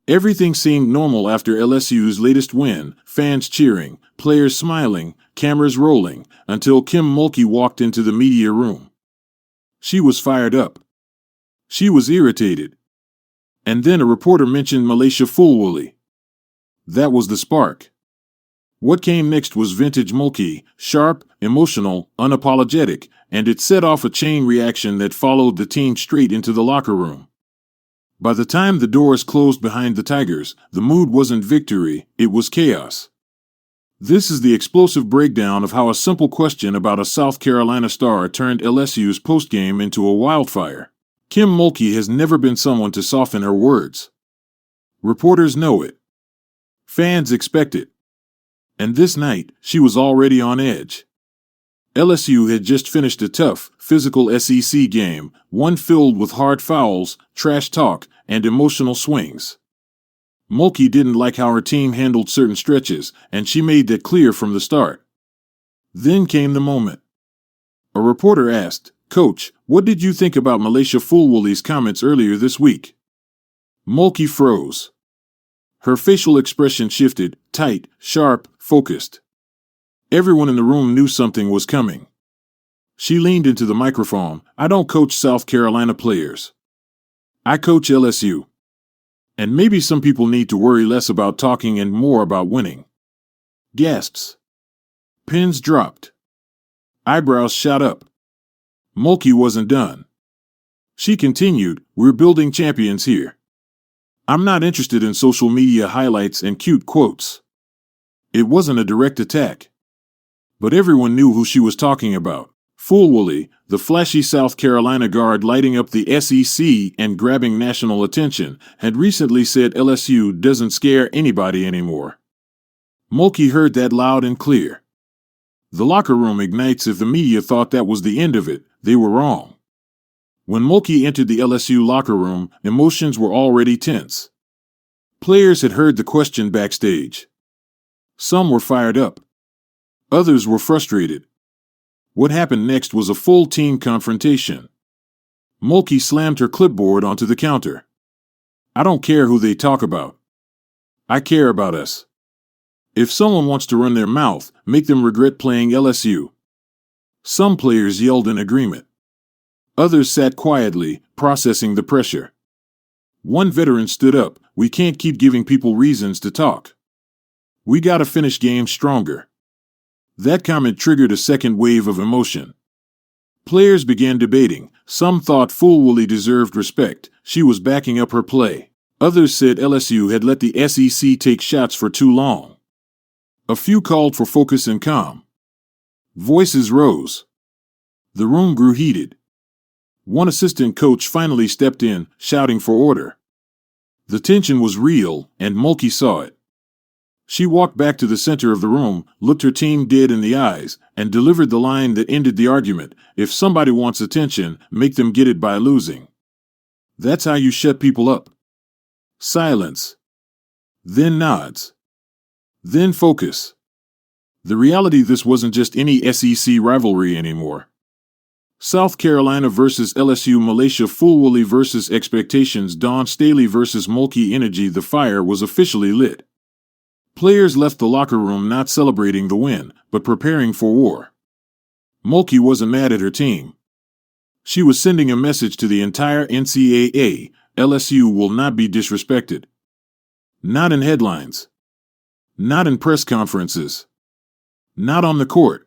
Everything seemed normal after LSU's latest win, fans cheering, players smiling, cameras rolling, until Kim Mulkey walked into the media room. She was fired up. She was irritated. And then a reporter mentioned Malaysia Fulwiley. That was the spark. What came next was vintage Mulkey, sharp, emotional, unapologetic, and it set off a chain reaction that followed the team straight into the locker room. By the time the doors closed behind the Tigers, the mood wasn't victory, it was chaos. This is the explosive breakdown of how a simple question about a South Carolina star turned LSU's postgame into a wildfire. Kim Mulkey has never been someone to soften her words. Reporters know it. Fans expect it. And this night, she was already on edge. LSU had just finished a tough, physical SEC game, one filled with hard fouls, trash talk, and emotional swings. Mulkey didn't like how her team handled certain stretches, and she made that clear from the start. Then came the moment. A reporter asked, "Coach, what did you think about Malaysia Fulwiley's comments earlier this week?" Mulkey froze. Her facial expression shifted, tight, sharp, focused. Everyone in the room knew something was coming. She leaned into the microphone. "I don't coach South Carolina players. I coach LSU. And maybe some people need to worry less about talking and more about winning." Gasps. Pins dropped. Eyebrows shot up. Mulkey wasn't done. She continued, "We're building champions here. I'm not interested in social media highlights and cute quotes." It wasn't a direct attack. But everyone knew who she was talking about. Fulwiley, the flashy South Carolina guard lighting up the SEC and grabbing national attention, had recently said LSU doesn't scare anybody anymore. Mulkey heard that loud and clear. The locker room ignites. If the media thought that was the end of it, they were wrong. When Mulkey entered the LSU locker room, emotions were already tense. Players had heard the question backstage. Some were fired up. Others were frustrated. What happened next was a full team confrontation. Mulkey slammed her clipboard onto the counter. "I don't care who they talk about. I care about us. If someone wants to run their mouth, make them regret playing LSU." Some players yelled in agreement. Others sat quietly, processing the pressure. One veteran stood up. "We can't keep giving people reasons to talk. We gotta finish games stronger." That comment triggered a second wave of emotion. Players began debating. Some thought Fulwiley deserved respect. She was backing up her play. Others said LSU had let the SEC take shots for too long. A few called for focus and calm. Voices rose. The room grew heated. One assistant coach finally stepped in, shouting for order. The tension was real, and Mulkey saw it. She walked back to the center of the room, looked her team dead in the eyes, and delivered the line that ended the argument. "If somebody wants attention, make them get it by losing. That's how you shut people up." Silence. Then nods. Then focus. The reality: this wasn't just any SEC rivalry anymore. South Carolina versus LSU, Malaysia Fulwiley versus expectations, Dawn Staley versus Mulkey energy. The fire was officially lit. Players left the locker room not celebrating the win, but preparing for war. Mulkey wasn't mad at her team. She was sending a message to the entire NCAA: LSU will not be disrespected. Not in headlines. Not in press conferences. Not on the court.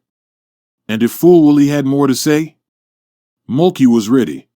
And if Fulwiley had more to say, Mulkey was ready.